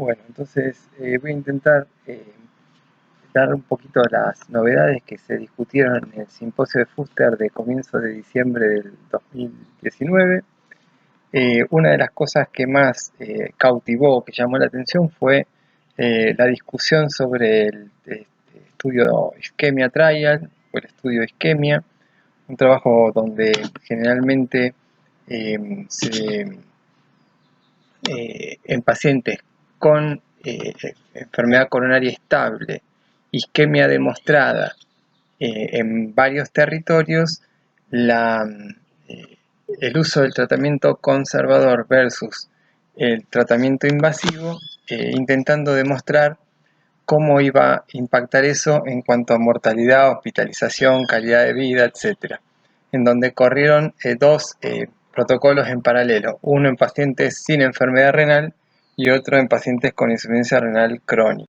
Bueno, entonces voy a intentar dar un poquito las novedades que se discutieron en el simposio de Fuster de comienzo de diciembre del 2019. Una de las cosas que más cautivó, que llamó la atención, fue la discusión sobre el estudio Ischemia Trial, o el estudio Ischemia, un trabajo donde generalmente en pacientes con enfermedad coronaria estable, isquemia demostrada en varios territorios, el uso del tratamiento conservador versus el tratamiento invasivo, intentando demostrar cómo iba a impactar eso en cuanto a mortalidad, hospitalización, calidad de vida, etc. En donde corrieron dos protocolos en paralelo, uno en pacientes sin enfermedad renal y otro en pacientes con insuficiencia renal crónica.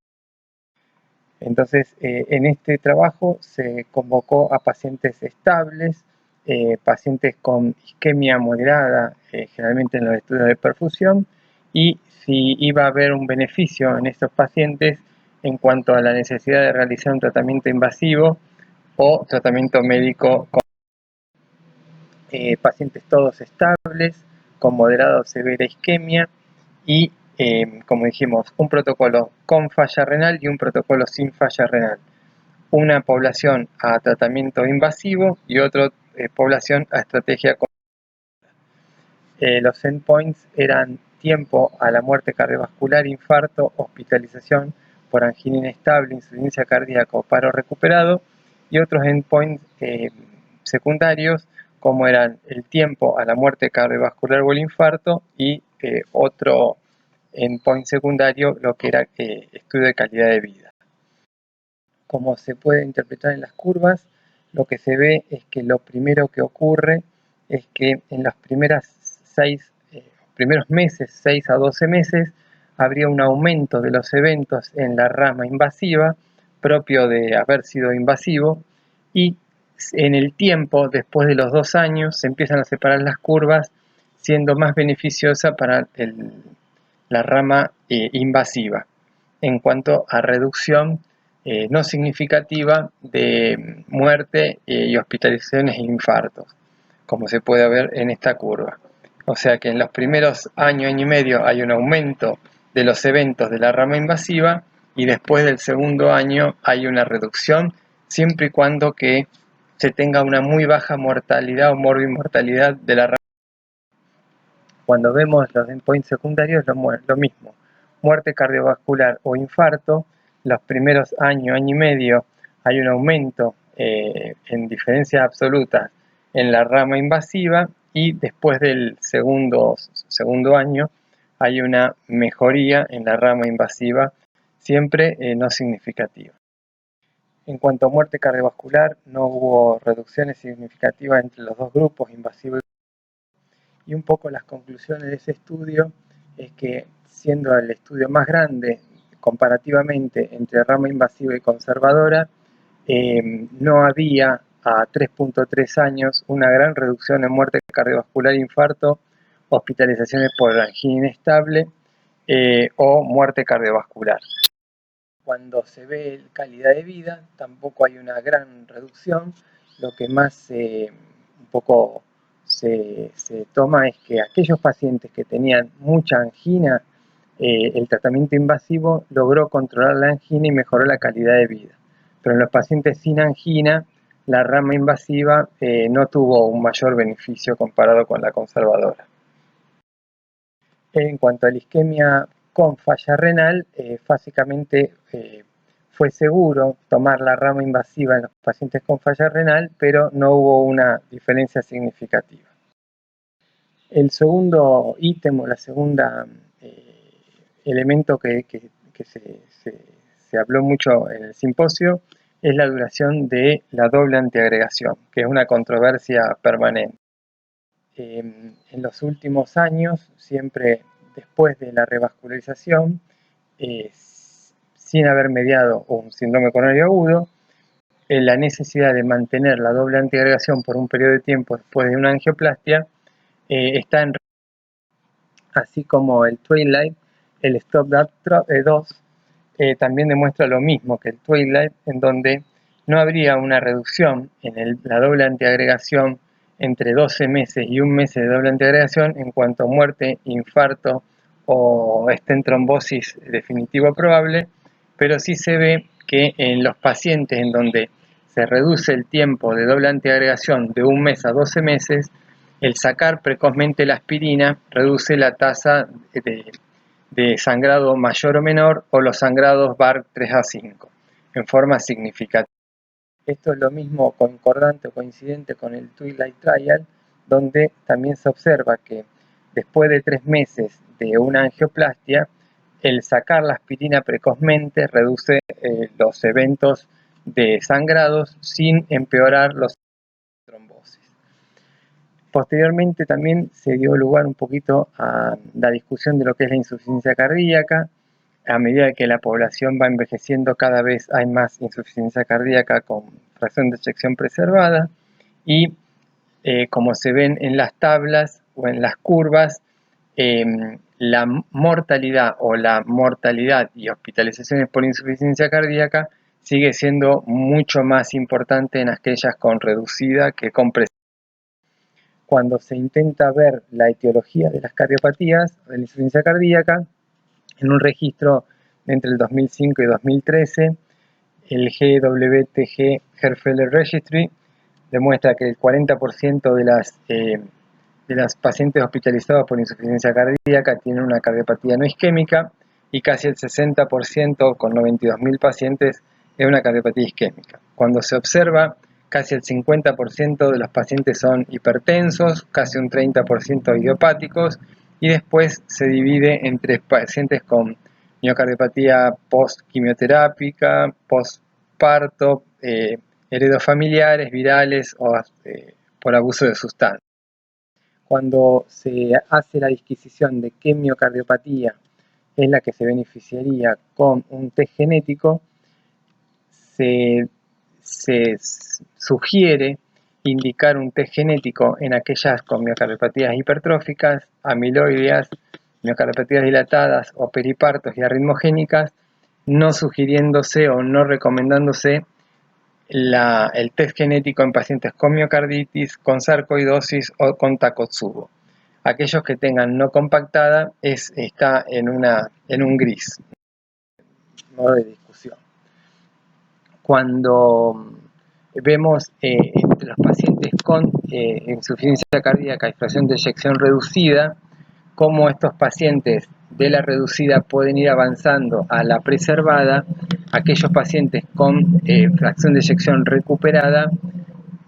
Entonces, en este trabajo se convocó a pacientes estables, pacientes con isquemia moderada, generalmente en los estudios de perfusión, y si iba a haber un beneficio en estos pacientes en cuanto a la necesidad de realizar un tratamiento invasivo o tratamiento médico con pacientes todos estables, con moderada o severa isquemia y, como dijimos, un protocolo con falla renal y un protocolo sin falla renal. Una población a tratamiento invasivo y otra población a estrategia. Los endpoints eran tiempo a la muerte cardiovascular, infarto, hospitalización por angina inestable, insuficiencia cardíaca o paro recuperado, y otros endpoints secundarios como eran el tiempo a la muerte cardiovascular o el infarto y otro endpoint secundario, lo que era estudio de calidad de vida. Como se puede interpretar en las curvas, lo que se ve es que lo primero que ocurre es que en los primeros meses, 6 a 12 meses, habría un aumento de los eventos en la rama invasiva, propio de haber sido invasivo, y en el tiempo, después de los 2 años, se empiezan a separar las curvas, siendo más beneficiosa para la rama invasiva en cuanto a reducción no significativa de muerte y hospitalizaciones e infartos, como se puede ver en esta curva. O sea que en los primeros año y medio hay un aumento de los eventos de la rama invasiva y después del segundo año hay una reducción, siempre y cuando que se tenga una muy baja mortalidad o morbimortalidad de la rama. Cuando vemos los endpoints secundarios, lo mismo. Muerte cardiovascular o infarto, los primeros año y medio hay un aumento en diferencias absolutas en la rama invasiva y después del segundo año hay una mejoría en la rama invasiva, siempre no significativa. En cuanto a muerte cardiovascular, no hubo reducciones significativas entre los dos grupos, invasivo y un poco las conclusiones de ese estudio es que, siendo el estudio más grande comparativamente entre rama invasiva y conservadora, no había a 3.3 años una gran reducción en muerte cardiovascular, infarto, hospitalizaciones por angina inestable o muerte cardiovascular. Cuando se ve calidad de vida, tampoco hay una gran reducción. Lo que más un poco se toma es que aquellos pacientes que tenían mucha angina, el tratamiento invasivo logró controlar la angina y mejoró la calidad de vida. Pero en los pacientes sin angina, la rama invasiva no tuvo un mayor beneficio comparado con la conservadora. En cuanto a la isquemia con falla renal, básicamente fue seguro tomar la rama invasiva en los pacientes con falla renal, pero no hubo una diferencia significativa. El segundo ítem o la segunda elemento que se habló mucho en el simposio es la duración de la doble antiagregación, que es una controversia permanente. En los últimos años, siempre después de la revascularización, sin haber mediado un síndrome coronario agudo, la necesidad de mantener la doble antiagregación por un periodo de tiempo después de una angioplastia está en, así como el Twilight, el Stop That 2 también demuestra lo mismo que el Twilight, en donde no habría una reducción en la doble antiagregación entre 12 meses y un mes de doble antiagregación en cuanto a muerte, infarto o trombosis definitivo probable, pero sí se ve que en los pacientes en donde se reduce el tiempo de doble antiagregación de un mes a 12 meses, el sacar precozmente la aspirina reduce la tasa de sangrado mayor o menor o los sangrados VAR 3A5 en forma significativa. Esto es lo mismo concordante o coincidente con el Twilight Trial, donde también se observa que después de 3 meses de una angioplastia, el sacar la aspirina precozmente reduce los eventos de sangrados sin empeorar los trombosis. Posteriormente también se dio lugar un poquito a la discusión de lo que es la insuficiencia cardíaca. A medida que la población va envejeciendo, cada vez hay más insuficiencia cardíaca con fracción de eyección preservada y como se ven en las tablas o en las curvas, la mortalidad y hospitalizaciones por insuficiencia cardíaca sigue siendo mucho más importante en aquellas con reducida que con presencia. Cuando se intenta ver la etiología de las cardiopatías o de la insuficiencia cardíaca, en un registro entre el 2005 y 2013, el GWTG Herfeller Registry demuestra que el 40% de las pacientes hospitalizadas por insuficiencia cardíaca tienen una cardiopatía no isquémica y casi el 60%, con 92.000 pacientes, es una cardiopatía isquémica. Cuando se observa, casi el 50% de los pacientes son hipertensos, casi un 30% idiopáticos, y después se divide entre pacientes con miocardiopatía post-quimioterápica, post-parto, heredofamiliares, virales o por abuso de sustancias. Cuando se hace la disquisición de qué miocardiopatía es la que se beneficiaría con un test genético, se sugiere indicar un test genético en aquellas con miocardiopatías hipertróficas, amiloideas, miocardiopatías dilatadas o peripartos y arritmogénicas, no sugiriéndose o no recomendándose el test genético en pacientes con miocarditis, con sarcoidosis o con Takotsubo. Aquellos que tengan no compactada está en un gris, modo de discusión. Cuando vemos entre los pacientes con insuficiencia cardíaca y fracción de eyección reducida, cómo estos pacientes de la reducida pueden ir avanzando a la preservada, aquellos pacientes con fracción de eyección recuperada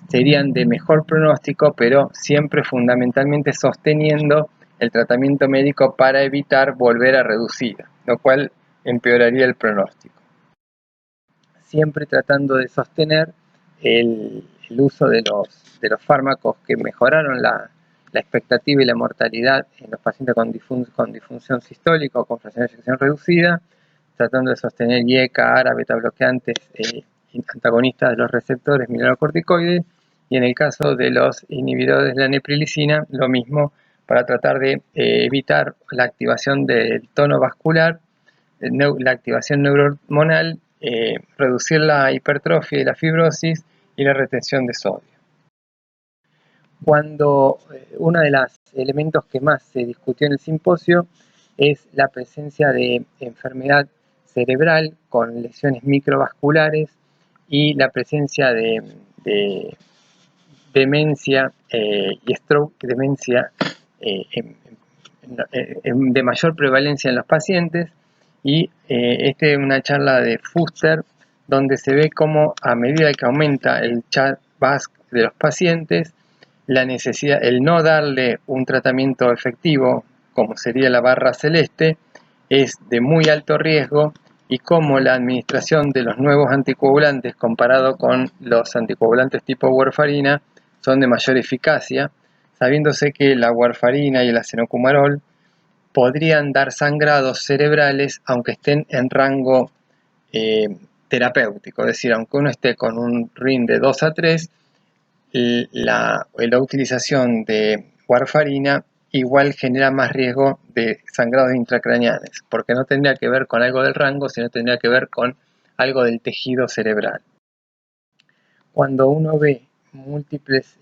serían de mejor pronóstico, pero siempre fundamentalmente sosteniendo el tratamiento médico para evitar volver a reducida, lo cual empeoraría el pronóstico. Siempre tratando de sostener el uso de los fármacos que mejoraron la expectativa y la mortalidad en los pacientes con disfunción sistólica o con fracción de eyección reducida, tratando de sostener IECA, ARA, beta bloqueantes, antagonistas de los receptores mineralocorticoides, y en el caso de los inhibidores de la neprilicina, lo mismo para tratar de evitar la activación del tono vascular, la activación neurohormonal, reducir la hipertrofia y la fibrosis y la retención de sodio. Cuando uno de los elementos que más se discutió en el simposio es la presencia de enfermedad cerebral con lesiones microvasculares y la presencia de demencia y stroke, demencia de mayor prevalencia en los pacientes, y esta es una charla de Fuster donde se ve cómo a medida que aumenta el CHA2-VASc de los pacientes, la necesidad, el no darle un tratamiento efectivo como sería la barra celeste es de muy alto riesgo, y cómo la administración de los nuevos anticoagulantes comparado con los anticoagulantes tipo warfarina son de mayor eficacia, sabiéndose que la warfarina y el acenocumarol podrían dar sangrados cerebrales aunque estén en rango terapéutico, es decir, aunque uno esté con un RIN de 2 a 3, la utilización de warfarina igual genera más riesgo de sangrados intracraneales, porque no tendría que ver con algo del rango, sino tendría que ver con algo del tejido cerebral. Cuando uno ve múltiples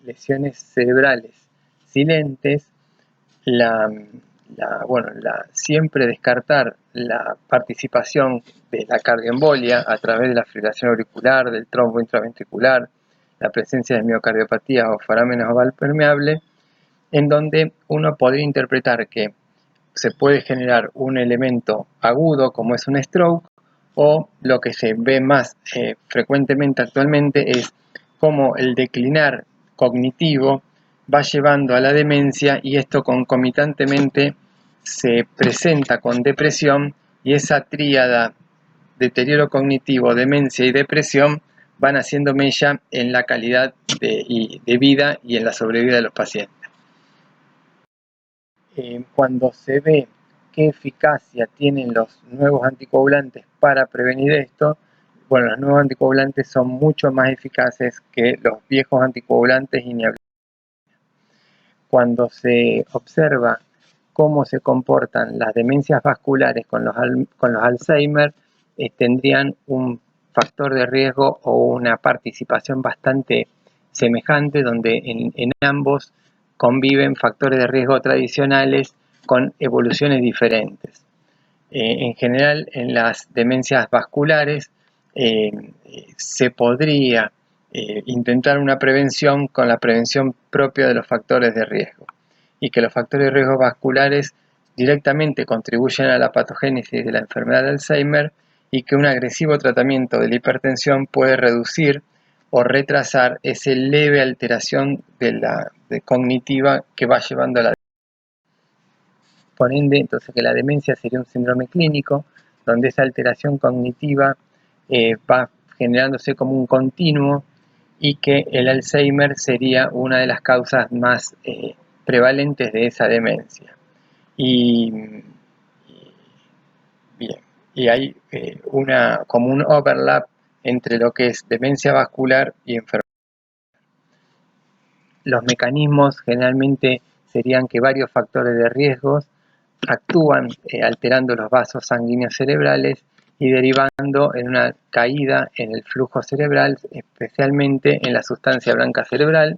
lesiones cerebrales silentes, siempre descartar la participación de la cardioembolia a través de la fibrilación auricular, del trombo intraventricular, la presencia de miocardiopatía o foramen oval permeable, en donde uno podría interpretar que se puede generar un elemento agudo como es un stroke, o lo que se ve más frecuentemente actualmente es cómo el declinar cognitivo va llevando a la demencia, y esto concomitantemente se presenta con depresión, y esa tríada deterioro cognitivo, demencia y depresión van haciendo mella en la calidad de vida y en la sobrevida de los pacientes. Cuando se ve qué eficacia tienen los nuevos anticoagulantes para prevenir esto, bueno, los nuevos anticoagulantes son mucho más eficaces que los viejos anticoagulantes inhibitorios. Cuando se observa cómo se comportan las demencias vasculares con los Alzheimer, tendrían un factor de riesgo o una participación bastante semejante, donde en ambos conviven factores de riesgo tradicionales con evoluciones diferentes. En general, en las demencias vasculares se podría intentar una prevención con la prevención propia de los factores de riesgo, y que los factores de riesgo vasculares directamente contribuyen a la patogénesis de la enfermedad de Alzheimer, y que un agresivo tratamiento de la hipertensión puede reducir o retrasar esa leve alteración cognitiva que va llevando a la demencia. Por ende, entonces, que la demencia sería un síndrome clínico donde esa alteración cognitiva va generándose como un continuo, y que el Alzheimer sería una de las causas más prevalentes de esa demencia. Y hay como un overlap entre lo que es demencia vascular y enfermedad. Los mecanismos generalmente serían que varios factores de riesgo actúan alterando los vasos sanguíneos cerebrales y derivando en una caída en el flujo cerebral, especialmente en la sustancia blanca cerebral.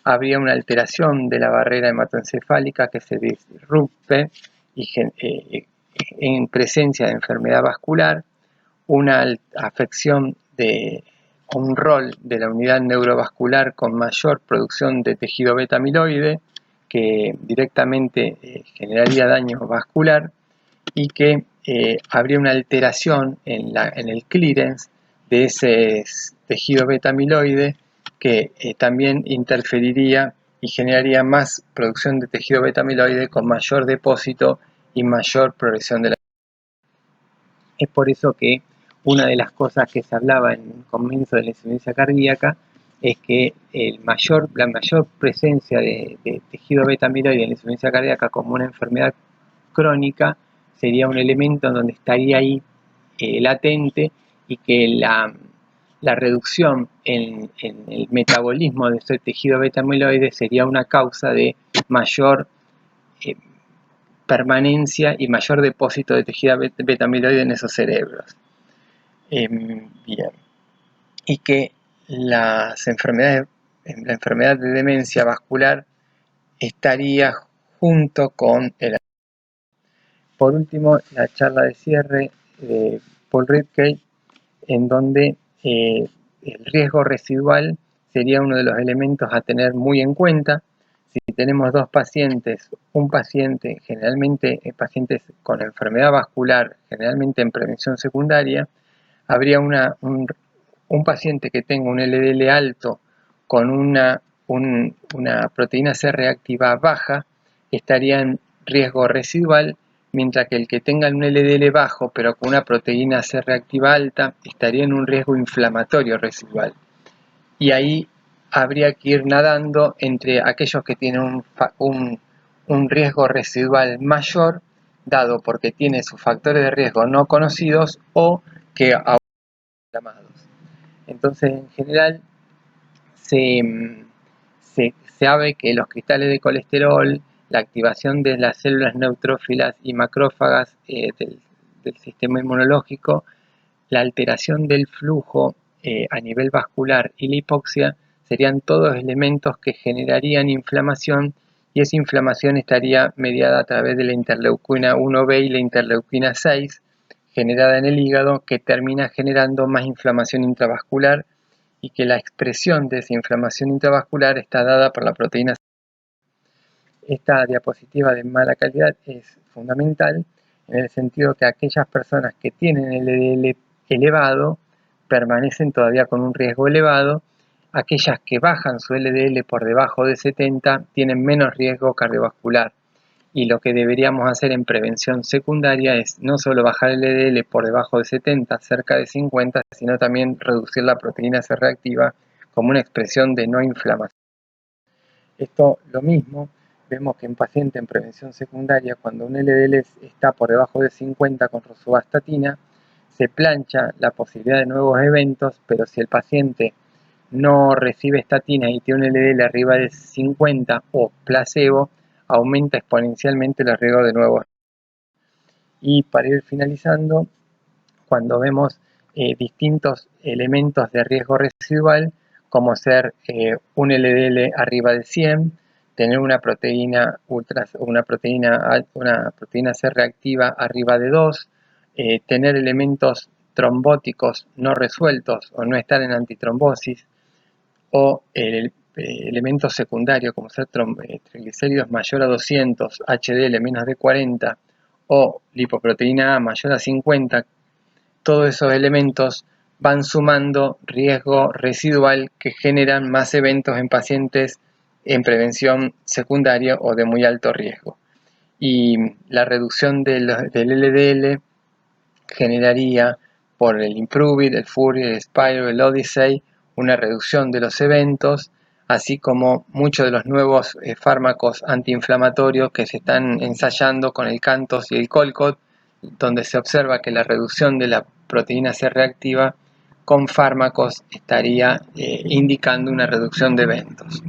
Habría una alteración de la barrera hematoencefálica que se disrupte en presencia de enfermedad vascular, una afección de un rol de la unidad neurovascular con mayor producción de tejido beta amiloide, que directamente generaría daño vascular, y que habría una alteración en el clearance de ese tejido beta amiloide, que también interferiría y generaría más producción de tejido beta amiloide con mayor depósito y mayor progresión de la enfermedad. Es por eso que una de las cosas que se hablaba en el comienzo de la insuficiencia cardíaca es que la mayor presencia de tejido beta amiloide en la insuficiencia cardíaca como una enfermedad crónica sería un elemento en donde estaría ahí latente, y que la reducción en el metabolismo de ese tejido beta amiloide sería una causa de mayor permanencia y mayor depósito de tejido beta amiloide en esos cerebros. Bien. Y que la enfermedad de demencia vascular estaría junto con el... Por último, la charla de cierre de Paul Ridgway, en donde el riesgo residual sería uno de los elementos a tener muy en cuenta. Si tenemos dos pacientes, un paciente, generalmente pacientes con enfermedad vascular, generalmente en prevención secundaria, habría un paciente que tenga un LDL alto con una proteína C reactiva baja, estaría en riesgo residual, mientras que el que tenga un LDL bajo pero con una proteína C reactiva alta estaría en un riesgo inflamatorio residual. Y ahí habría que ir nadando entre aquellos que tienen un riesgo residual mayor, dado porque tiene sus factores de riesgo no conocidos o que aún inflamados. Entonces, en general, se sabe que los cristales de colesterol, la activación de las células neutrófilas y macrófagas del sistema inmunológico, la alteración del flujo a nivel vascular y la hipoxia serían todos elementos que generarían inflamación, y esa inflamación estaría mediada a través de la interleuquina 1B y la interleuquina 6 generada en el hígado, que termina generando más inflamación intravascular, y que la expresión de esa inflamación intravascular está dada por la proteína. Esta diapositiva de mala calidad es fundamental en el sentido que aquellas personas que tienen LDL elevado permanecen todavía con un riesgo elevado. Aquellas que bajan su LDL por debajo de 70 tienen menos riesgo cardiovascular. Y lo que deberíamos hacer en prevención secundaria es no solo bajar el LDL por debajo de 70, cerca de 50, sino también reducir la proteína C reactiva como una expresión de no inflamación. Esto lo mismo, vemos que en pacientes en prevención secundaria, cuando un LDL está por debajo de 50 con rosuvastatina, se plancha la posibilidad de nuevos eventos, pero si el paciente no recibe estatina y tiene un LDL arriba de 50 o placebo, aumenta exponencialmente el riesgo de nuevos. Y para ir finalizando, cuando vemos distintos elementos de riesgo residual, como ser un LDL arriba de 100, tener una proteína C reactiva arriba de 2, tener elementos trombóticos no resueltos o no estar en antitrombosis, o elementos secundarios como ser triglicéridos mayor a 200, HDL menos de 40 o lipoproteína A mayor a 50, todos esos elementos van sumando riesgo residual que generan más eventos en pacientes en prevención secundaria o de muy alto riesgo. Y la reducción del LDL generaría, por el Improve-It, el Fury, el Spiro, el Odyssey, una reducción de los eventos, así como muchos de los nuevos fármacos antiinflamatorios que se están ensayando con el Cantos y el Colcott, donde se observa que la reducción de la proteína C reactiva con fármacos estaría indicando una reducción de eventos.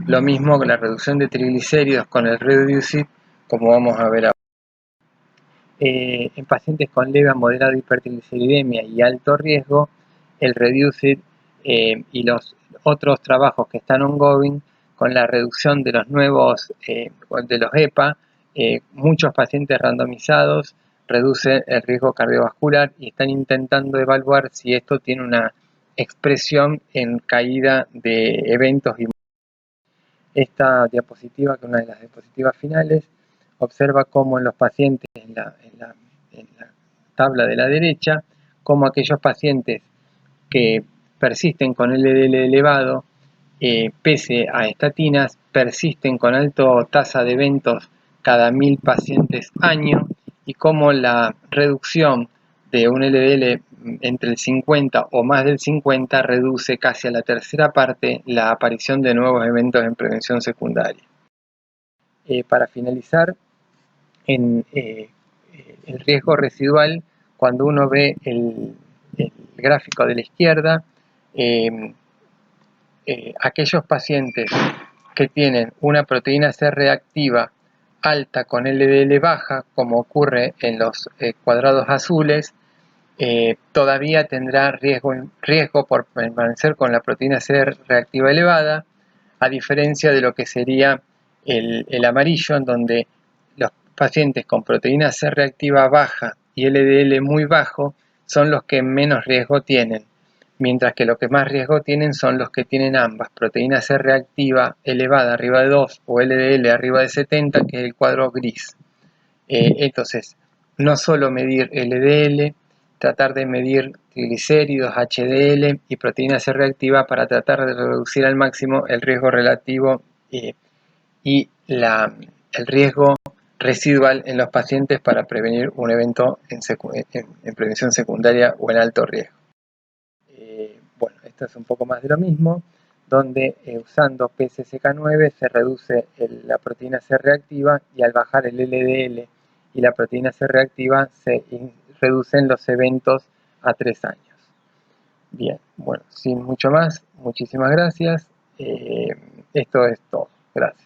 Lo mismo con la reducción de triglicéridos con el Reduce-It, como vamos a ver ahora. En pacientes con leve a moderada hipertrigliceridemia y alto riesgo, el Reduce-It y los otros trabajos que están ongoing con la reducción de los nuevos, de los EPA, muchos pacientes randomizados reducen el riesgo cardiovascular y están intentando evaluar si esto tiene una expresión en caída de eventos. Esta diapositiva, que es una de las diapositivas finales, observa cómo en los pacientes, en la tabla de la derecha, cómo aquellos pacientes que persisten con LDL elevado, pese a estatinas, persisten con alta tasa de eventos cada 1000 pacientes año, y cómo la reducción de un LDL entre el 50 o más del 50 reduce casi a la tercera parte la aparición de nuevos eventos en prevención secundaria. Para finalizar, en el riesgo residual, cuando uno ve el gráfico de la izquierda, aquellos pacientes que tienen una proteína C reactiva alta con LDL baja, como ocurre en los cuadrados azules, todavía tendrá riesgo por permanecer con la proteína C reactiva elevada, a diferencia de lo que sería el amarillo, en donde los pacientes con proteína C reactiva baja y LDL muy bajo son los que menos riesgo tienen, mientras que los que más riesgo tienen son los que tienen ambas, proteína C reactiva elevada arriba de 2 o LDL arriba de 70, que es el cuadro gris. Entonces, no solo medir LDL, tratar de medir triglicéridos, HDL y proteína C reactiva para tratar de reducir al máximo el riesgo relativo y el riesgo residual en los pacientes para prevenir un evento en prevención secundaria o en alto riesgo. Bueno, esto es un poco más de lo mismo, donde usando PCSK9 se reduce la proteína C reactiva, y al bajar el LDL y la proteína C reactiva se reducen los eventos a 3 años. Bien, bueno, sin mucho más, muchísimas gracias. Esto es todo. Gracias.